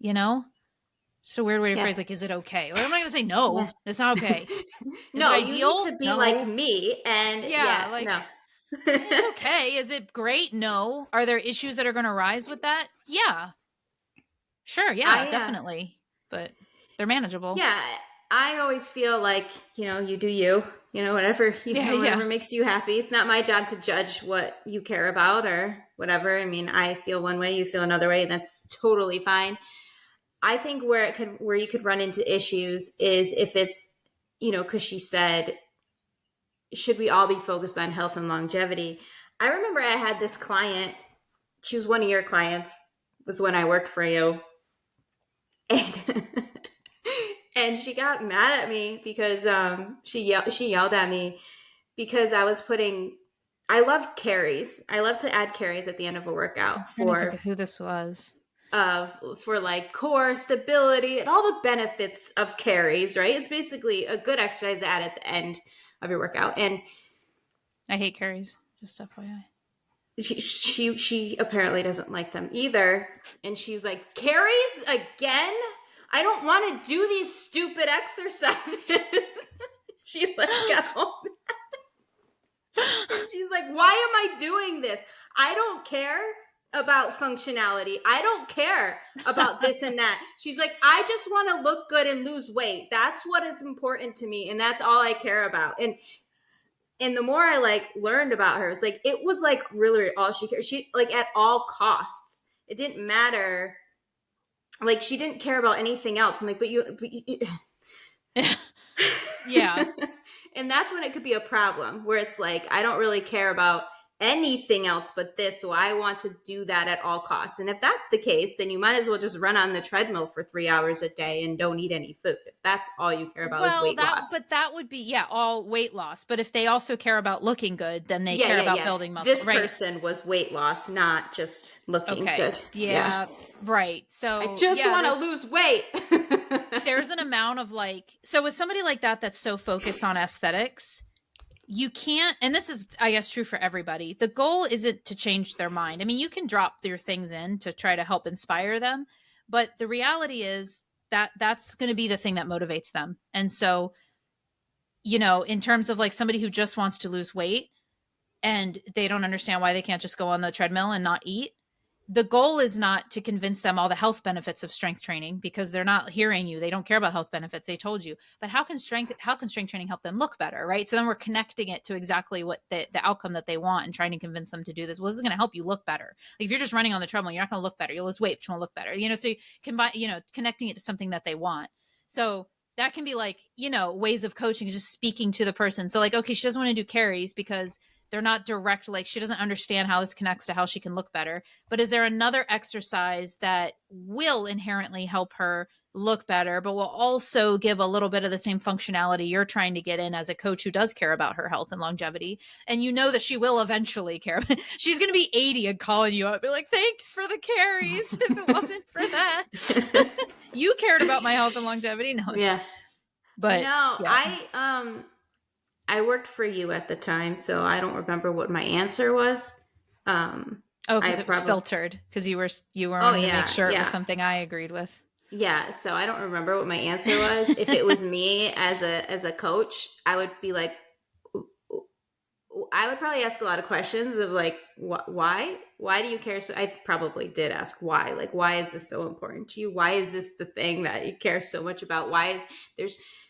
It's a weird way to phrase, like, is it okay? Like, I'm not going to say no, Yeah. it's not okay. Is No, it you ideal? need to be No. like me. And Yeah, like, no. it's okay. Is it great? No. Are there issues that are going to rise with that? Yeah. Sure. Yeah, definitely. But they're manageable. Yeah. I always feel like, you do you, whatever, whatever makes you happy. It's not my job to judge what you care about or whatever. I mean, I feel one way, you feel another way, and that's totally fine. I think where you could run into issues is if it's, because she said, should we all be focused on health and longevity? I remember I had this client, she was one of your clients, was when I worked for you. And and she got mad at me because she yelled at me because I love carries. I love to add carries at the end of a workout I'm trying to think of who this was. For like core stability and all the benefits of carries, right? It's basically a good exercise to add at the end of your workout. And I hate carries, just FYI. She apparently doesn't like them either. And she's like, carries again? I don't want to do these stupid exercises. She got home. And she's like, why am I doing this? I don't care about functionality. I don't care about this and that. She's like, I just want to look good and lose weight. That's what is important to me. And that's all I care about. And the more I learned about her, it was really all she cared. She at all costs. It didn't matter. She didn't care about anything else. I'm like, but you yeah. And that's when it could be a problem where it's I don't really care about anything else but this, so I want to do that at all costs. And if that's the case, then you might as well just run on the treadmill for 3 hours a day and don't eat any food. If that's all you care about is weight loss. But that would be all weight loss. But if they also care about looking good, then they care about building muscle. This person was weight loss, not just looking good. Yeah, right. So I just want to lose weight. There's an amount of so with somebody like that that's so focused on aesthetics, you can't, and this is, I guess, true for everybody. The goal isn't to change their mind. I mean, you can drop your things in to try to help inspire them, but the reality is that that's going to be the thing that motivates them. And so, in terms of somebody who just wants to lose weight and they don't understand why they can't just go on the treadmill and not eat, the goal is not to convince them all the health benefits of strength training, because they're not hearing you. They don't care about health benefits. They told you. But how can strength training help them look better, right? So then we're connecting it to exactly what the outcome that they want and trying to convince them to do this. Well, this is going to help you look better. If you're just running on the treadmill, you're not going to look better. You'll lose weight, but you won't look better. So you combine, connecting it to something that they want. So that can be ways of coaching, just speaking to the person. So okay, she doesn't want to do carries because they're not direct, she doesn't understand how this connects to how she can look better. But is there another exercise that will inherently help her look better, but will also give a little bit of the same functionality you're trying to get in as a coach who does care about her health and longevity? And that she will eventually care. She's going to be 80 and calling you up, be like, thanks for the carries. If it wasn't for that, you cared about my health and longevity. No. Yeah. But no, yeah. I worked for you at the time, so I don't remember what my answer was. Because it was filtered, because you were wanting to make sure it was something I agreed with. Yeah, so I don't remember what my answer was. If it was me as a coach, I would be I would probably ask a lot of questions of why do you care? So I probably did ask why. Why is this so important to you? Why is this the thing that you care so much about?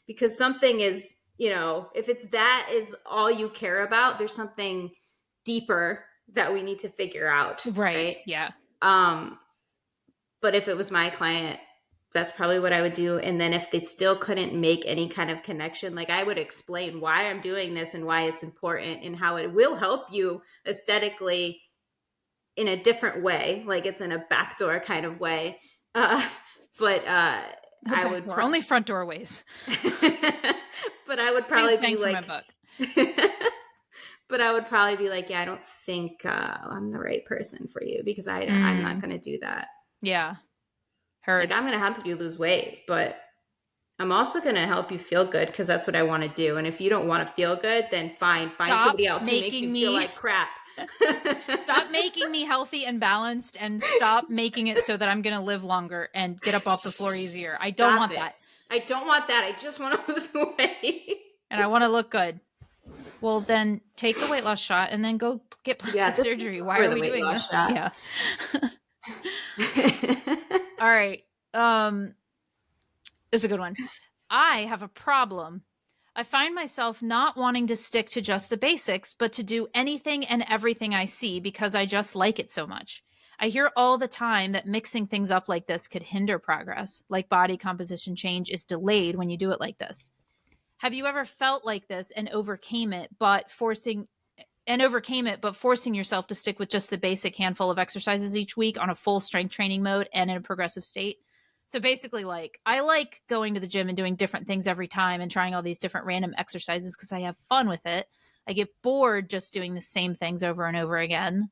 Because something is, if that is all you care about, there's something deeper that we need to figure out, Right. right? Yeah. But if it was my client, that's probably what I would do. And then if they still couldn't make any kind of connection, like I would explain why I'm doing this and why it's important and how it will help you aesthetically in a different way, like it's in a backdoor kind of way. But No I back would door, only front doorways. but I would Please probably be bang for my like buck. but I would probably be like, yeah, I don't think I'm the right person for you because I'm not going to do that. Yeah. Like Heard. I'm going to help you lose weight, but I'm also going to help you feel good because that's what I want to do. And if you don't want to feel good, then fine, find Stop somebody else who makes you making feel me like crap. stop making me healthy and balanced, and stop making it so that I'm going to live longer and get up off the floor easier. I don't want that. I don't want that. I just want to lose weight. And I want to look good. Well, then take the weight loss shot and then go get plastic surgery. Why are we doing this? Shot. Yeah. All right. It's a good one. I have a problem. I find myself not wanting to stick to just the basics, but to do anything and everything I see because I just like it so much. I hear all the time that mixing things up like this could hinder progress, like body composition change is delayed when you do it like this. Have you ever felt like this and overcame it, but forcing yourself to stick with just the basic handful of exercises each week on a full strength training mode and in a progressive state? So basically, like, I like going to the gym and doing different things every time and trying all these different random exercises because I have fun with it. I get bored just doing the same things over and over again.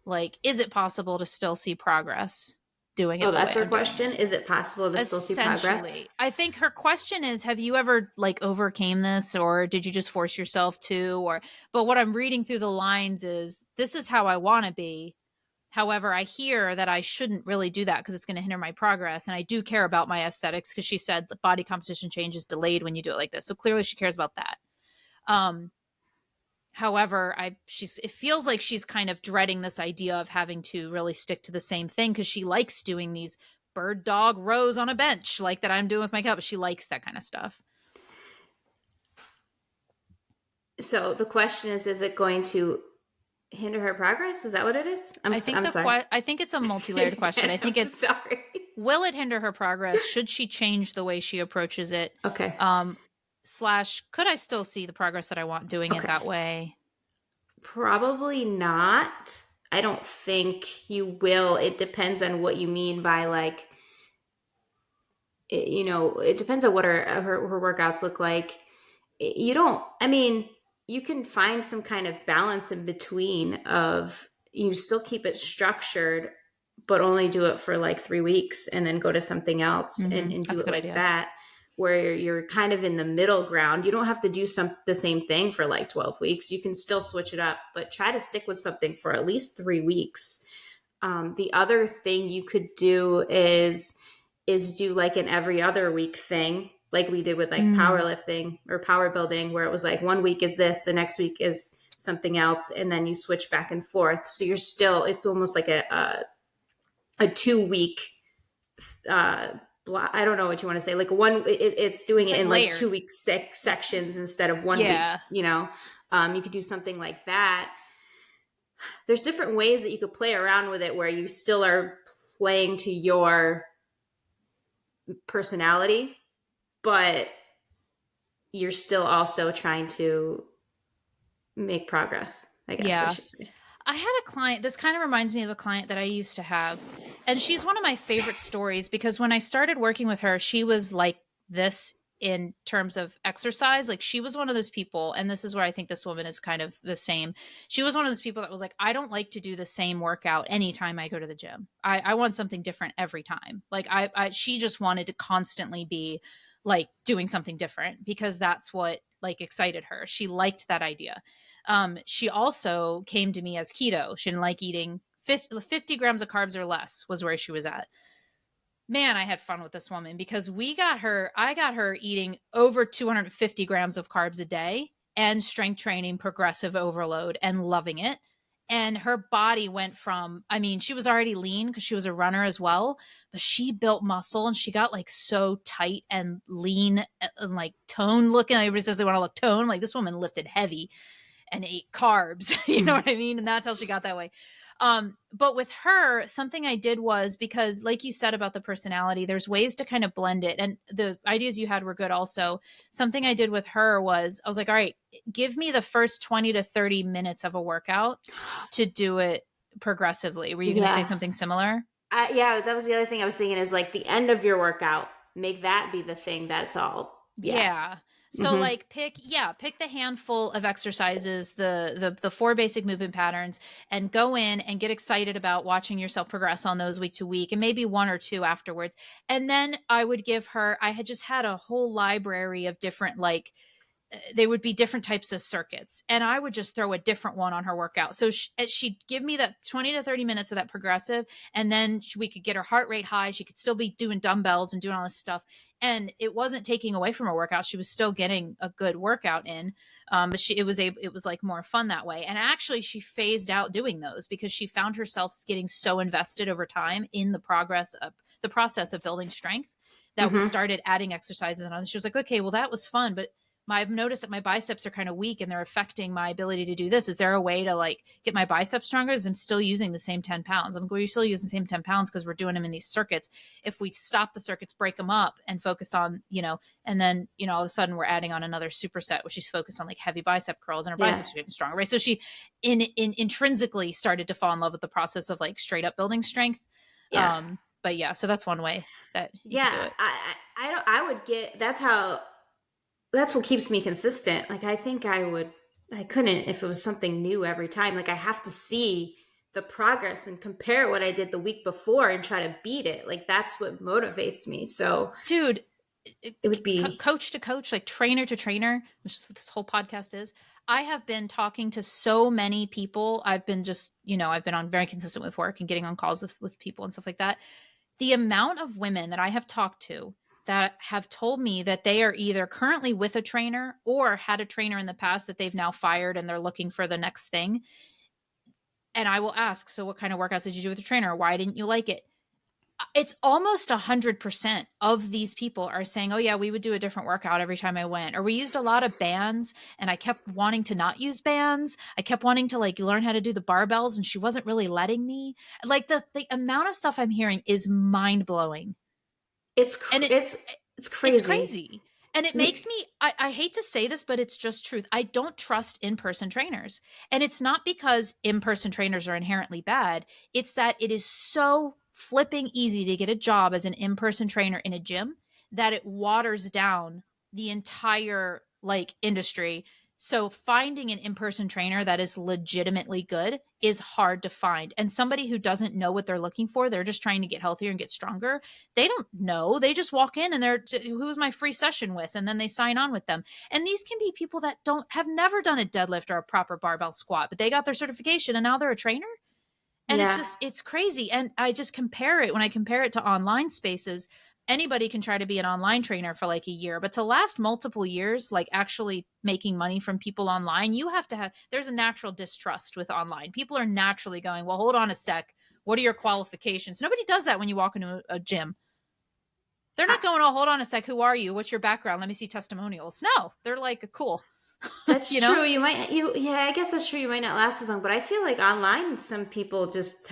Like, is it possible to still see progress doing it? Oh, the that's way her I'm doing question. it? Is it possible to still see progress? Essentially, I think her question is, have you ever like overcame this, or did you just force yourself to? Or, but what I'm reading through the lines is, this is how I want to be. However, I hear that I shouldn't really do that because it's going to hinder my progress. And I do care about my aesthetics because she said the body composition change is delayed when you do it like this. So clearly she cares about that. However, it feels like she's kind of dreading this idea of having to really stick to the same thing because she likes doing these bird dog rows on a bench like that I'm doing with my cat, but she likes that kind of stuff. So the question is it going to hinder her progress? Is that what it is? I'm sorry. I think it's a multi-layered question. I think it's, sorry. Will it hinder her progress? Should she change the way she approaches it? Okay. / could I still see the progress that I want doing it that way? Probably not. I don't think you will. It depends on what you mean by like, it depends on what her workouts look like. You can find some kind of balance in between of you still keep it structured, but only do it for like 3 weeks and then go to something else and do it like that, where you're kind of in the middle ground. You don't have to do the same thing for like 12 weeks. You can still switch it up, but try to stick with something for at least 3 weeks. The other thing you could do is do like an every other week thing, like we did with like powerlifting or power building, where it was like 1 week is this, the next week is something else, and then you switch back and forth. So it's almost like a 2 week, I don't know what you want to say, like it's doing it in layered, like 2 week sections instead of 1 week. You could do something like that. There's different ways that you could play around with it where you still are playing to your personality, but you're still also trying to make progress, I guess I should say. I had a client, this kind of reminds me of a client that I used to have, and she's one of my favorite stories because when I started working with her, she was like this in terms of exercise. Like, she was one of those people, and this is where I think this woman is kind of the same. She was one of those people that was like, I don't like to do the same workout anytime I go to the gym. I want something different every time. Like, she just wanted to constantly be like doing something different because that's what like excited her. She liked that idea. She also came to me as keto. She didn't like eating 50 grams of carbs or less was where she was at. Man, I had fun with this woman because I got her eating over 250 grams of carbs a day and strength training, progressive overload, and loving it. And her body went from, she was already lean because she was a runner as well, but she built muscle and she got like so tight and lean and like toned looking. Everybody says they want to look toned. Like, this woman lifted heavy. and ate carbs. You know what I mean? And that's how she got that way. But with her, something I did was, because like you said about the personality, there's ways to kind of blend it. And the ideas you had were good also. Something I did with her was I was like, all right, give me the first 20 to 30 minutes of a workout to do it progressively. Were you going to say Yeah. something similar? Yeah, that was the other thing I was thinking, is like the end of your workout, make that be the thing that's all. Yeah. Yeah. So Mm-hmm. like pick the handful of exercises, the four basic movement patterns, and go in and get excited about watching yourself progress on those week to week, and maybe one or two afterwards. And then I would give her, I had just had a whole library of different, like, they would be different types of circuits, and I would just throw a different one on her workout. So she'd give me that 20 to 30 minutes of that progressive, and then we could get her heart rate high. She could still be doing dumbbells and doing all this stuff, and it wasn't taking away from her workout. She was still getting a good workout in, but it was like more fun that way. And actually she phased out doing those because she found herself getting so invested over time in the process of building strength, that we Mm-hmm. started adding exercises. And she was like, okay, well, that was fun, but I've noticed that my biceps are kind of weak and they're affecting my ability to do this. Is there a way to like get my biceps stronger? As I'm still using the same 10 pounds. I'm going to still use the same 10 pounds because we're doing them in these circuits. If we stop the circuits, break them up and focus on, and then, all of a sudden we're adding on another superset, which is focused on like heavy bicep curls, and her Yeah. biceps are getting stronger, right? So she intrinsically started to fall in love with the process of like straight up building strength. Yeah. But yeah, so that's one way that you could do Yeah. it. I don't, I would get, that's what keeps me consistent. Like, I couldn't if it was something new every time. Like, I have to see the progress and compare what I did the week before and try to beat it. Like, that's what motivates me. So Dude, it would be, coach to coach, like trainer to trainer, which is what this whole podcast is. I have been talking to so many people. I've been just, I've been on very consistent with work and getting on calls with people and stuff like that. The amount of women that I have talked to that have told me that they are either currently with a trainer or had a trainer in the past that they've now fired and they're looking for the next thing. And I will ask, so what kind of workouts did you do with the trainer? Why didn't you like it? It's almost 100% of these people are saying, oh yeah, we would do a different workout every time I went, or we used a lot of bands and I kept wanting to not use bands. I kept wanting to like learn how to do the barbells and she wasn't really letting me. Like the amount of stuff I'm hearing is mind blowing. And it's it's crazy. crazy. And it makes me, I hate to say this, but it's just truth. I don't trust in-person trainers. And it's not because in-person trainers are inherently bad. It's that it is so flipping easy to get a job as an in-person trainer in a gym that it waters down the entire like industry. So finding an in-person trainer that is legitimately good is hard to find. And somebody who doesn't know what they're looking for, they're just trying to get healthier and get stronger, they don't know. They just walk in and who's my free session with? And then they sign on with them. And these can be people that have never done a deadlift or a proper barbell squat, but they got their certification and now they're a trainer. And Yeah. it's crazy. And I just compare it, when I compare it to online spaces, anybody can try to be an online trainer for like a year, but to last multiple years, like actually making money from people online, you have to have, there's a natural distrust with online. People are naturally going, well, hold on a sec. What are your qualifications? Nobody does that when you walk into a gym. They're I, not going, oh, hold on a sec. Who are you? What's your background? Let me see testimonials. No, they're like, cool. that's you know? true. Yeah, I guess that's true. You might not last as long, but I feel like online, some people just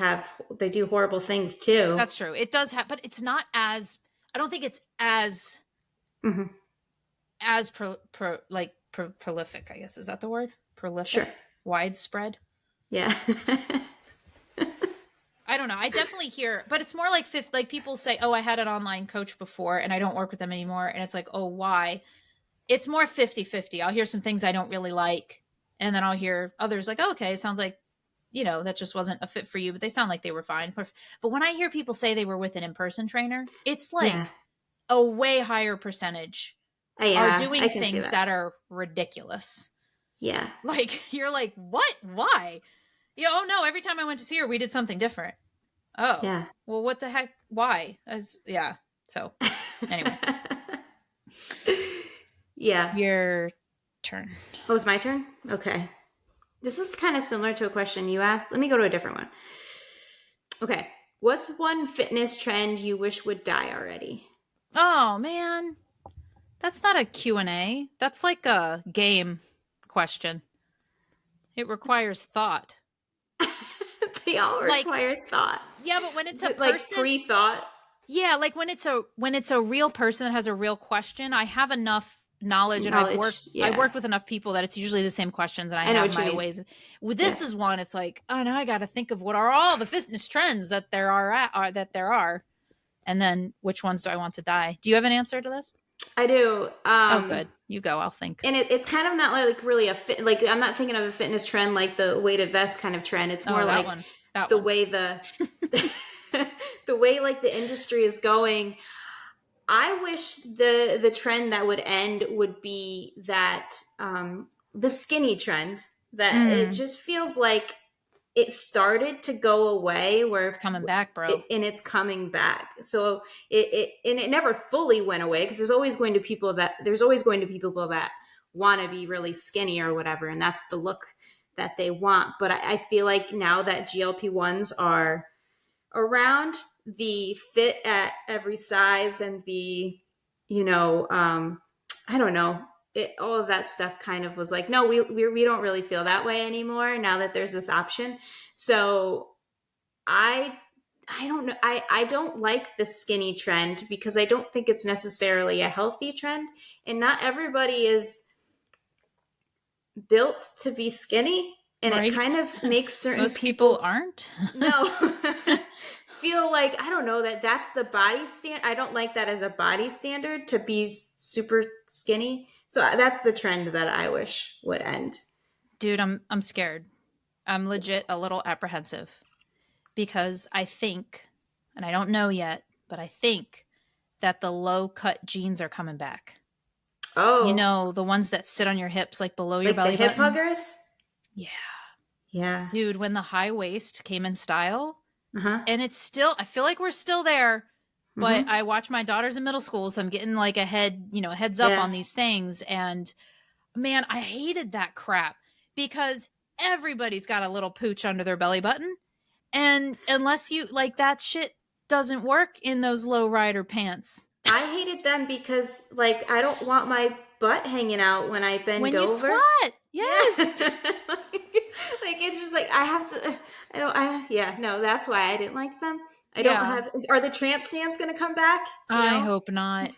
they do horrible things too. That's true. It does have, but it's not as, I don't think it's as, Mm-hmm. prolific, I guess. Is that the word? Prolific? Sure. Widespread? Yeah. I don't know. I definitely hear, but it's more like like people say, oh, I had an online coach before and I don't work with them anymore. And it's like, oh, why? It's more 50-50. I'll hear some things I don't really like. And then I'll hear others like, oh, okay, it sounds like, that just wasn't a fit for you, but they sound like they were fine. But when I hear people say they were with an in-person trainer, it's Yeah. like a way higher percentage are Yeah, doing I can see things that. that are ridiculous. Yeah. Like, you're like, what? Why? Yeah, oh no, every time I went to see her, we did something different. Oh, Yeah. well, what the heck? Why? Yeah. So, anyway, Yeah. your turn. Oh, it's my turn? Okay. This is kind of similar to a question you asked. Let me go to a different one. Okay. What's one fitness trend you wish would die already? Oh man, that's not a Q&A. That's like a game question. It requires thought. They all Like, require thought. yeah, but when it's a Like person, pre-thought. yeah, like when it's a real person that has a real question, I have enough knowledge and Knowledge. I've Yeah. worked with enough people that it's usually the same questions and I I know have what you my mean. ways. With this is one, it's like, oh, now I got to think of what are all the fitness trends that there are, and then which ones do I want to die? Do you have an answer to this? I do. Oh, good. You go. I'll think. And it's kind of not like really a fit. Like I'm not thinking of a fitness trend like the weighted vest kind of trend. It's more like the way the the way like the industry is going. I wish the trend that would end would be that the skinny trend. That it just feels like it started to go away, where It's coming back, bro. and it's coming back. So it never fully went away, because there's always going to be people that want to be really skinny or whatever, and that's the look that they want. But I feel like now that GLP-1s are around, the fit at every size and the, I don't know, all of that stuff kind of was like, no, we don't really feel that way anymore now that there's this option. So I don't know. I don't like the skinny trend, because I don't think it's necessarily a healthy trend, and not everybody is built to be skinny, and Right? it kind of makes certain Most people aren't. no feel like, I don't know, that's the body stand. I don't like that as a body standard, to be super skinny. So that's the trend that I wish would end. Dude, I'm scared. I'm legit a little apprehensive, because I think, and I don't know yet, but I think that the low cut jeans are coming back. Oh, You know, the ones that sit on your hips, like below your like belly the button. Hiphuggers. Yeah. Dude, when the high waist came in style, Uh-huh. and it's still, I feel like we're still there, but Mm-hmm. I watch my daughters in middle school, so I'm getting like a heads up Yeah. on these things. And man, I hated that crap, because everybody's got a little pooch under their belly button. And unless you like, that shit doesn't work in those low rider pants. I hated them because, like, I don't want my butt hanging out when I bend When you over. squat. Yes. Yeah. Like, it's just like, I have to, yeah, no, that's why I didn't like them. Are the tramp stamps going to come back? I hope not.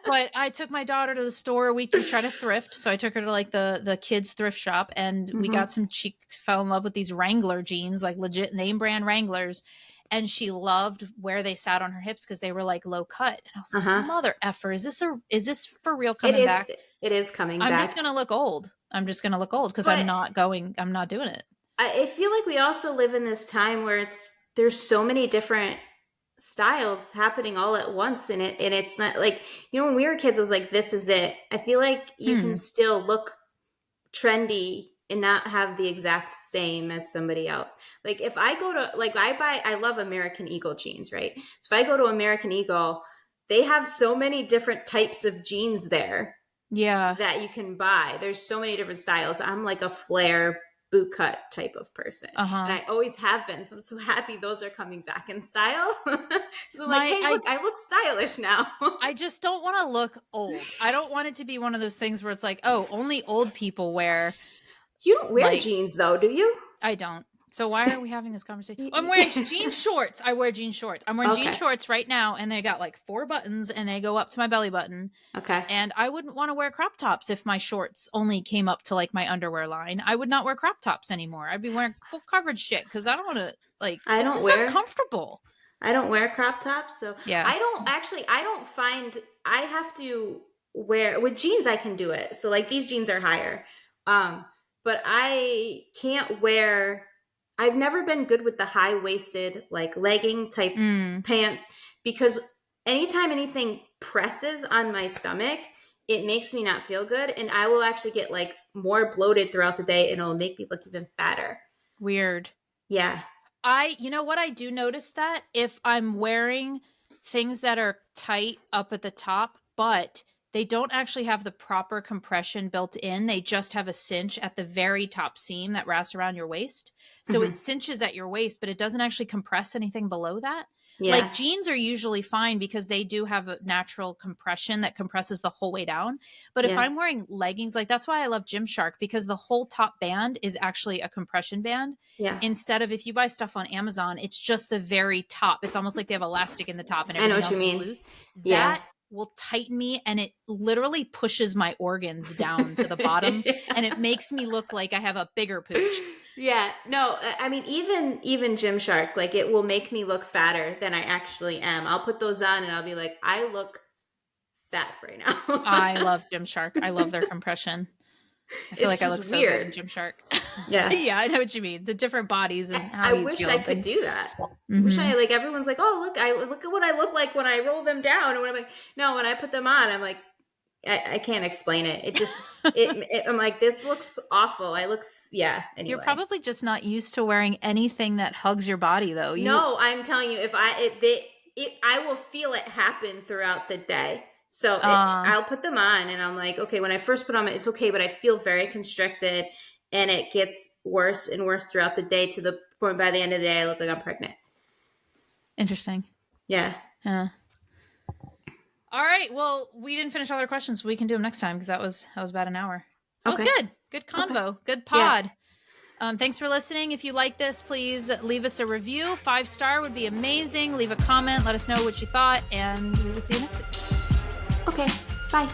But I took my daughter to the store. We try to thrift. So I took her to like the kids thrift shop, and we got she fell in love with these Wrangler jeans, like legit name brand Wranglers. And she loved where they sat on her hips, because they were like low cut. And I was like, mother effer, is this for real coming back? It is coming I'm back. just going to look old. Because I'm not doing it. I feel like we also live in this time where there's so many different styles happening all at once, and it's not like, when we were kids, it was like, this is it. I feel like you can still look trendy and not have the exact same as somebody else. Like, if I go to, like, I love American Eagle jeans, right? So if I go to American Eagle, they have so many different types of jeans there. Yeah. That you can buy. There's so many different styles. I'm like a flare boot cut type of person. And I always have been. So I'm so happy those are coming back in style. So I'm like, hey, look, I look stylish now. I just don't want to look old. I don't want it to be one of those things where it's like, oh, only old people wear. You don't wear jeans though, do you? I don't. So why are we having this conversation? I'm wearing jean shorts. I wear jean shorts. I'm wearing jean shorts right now, and they got like 4 buttons, and they go up to my belly button. Okay. And I wouldn't want to wear crop tops if my shorts only came up to like my underwear line. I would not wear crop tops anymore. I'd be wearing full coverage shit, because I don't want to, like, it's just uncomfortable. I don't wear crop tops, so yeah. I don't find I have to wear, with jeans I can do it. So like, these jeans are higher. But I can't wear, I've never been good with the high-waisted, like, legging type pants, because anytime anything presses on my stomach, it makes me not feel good, and I will actually get like more bloated throughout the day, and it'll make me look even fatter. Weird. Yeah. You know what, I do notice that if I'm wearing things that are tight up at the top, but they don't actually have the proper compression built in. They just have a cinch at the very top seam that wraps around your waist. So it cinches at your waist, but it doesn't actually compress anything below that. Yeah. Like jeans are usually fine because they do have a natural compression that compresses the whole way down. But if Yeah. I'm wearing leggings, like that's why I love Gymshark, because the whole top band is actually a compression band. Yeah. Instead of, if you buy stuff on Amazon, it's just the very top. It's almost like they have elastic in the top and I know everything what you else is mean. loose. Yeah. That will tighten me, and it literally pushes my organs down to the bottom, and it makes me look like I have a bigger pooch. Yeah, no, I mean, even Gymshark, like it will make me look fatter than I actually am. I'll put those on and I'll be like, I look fat right now. I love Gymshark. I love their compression. I feel It's like I look just so good weird. in Gymshark. Yeah. Yeah, I know what you mean. The different bodies and how I you wish feel I and could things. do that. Mhm. Wish I, like, everyone's like, oh, look at what I look like when I roll them down. And when I'm like, no, when I put them on, I'm like, I can't explain it. It just, I'm like, this looks awful. I look, yeah. Anyway. You're probably just not used to wearing anything that hugs your body, though. No, I'm telling you, if I will feel it happen throughout the day. So I'll put them on and I'm like, okay, when I first put them on, it's okay, but I feel very constricted and it gets worse and worse throughout the day to the point by the end of the day, I look like I'm pregnant. Interesting. Yeah. Yeah. All right. Well, we didn't finish all our questions. We can do them next time because that was about an hour. That was good. Good convo. Okay. Good pod. Yeah. Thanks for listening. If you like this, please leave us a review. 5-star would be amazing. Leave a comment. Let us know what you thought, and we will see you next week. Okay. Bye.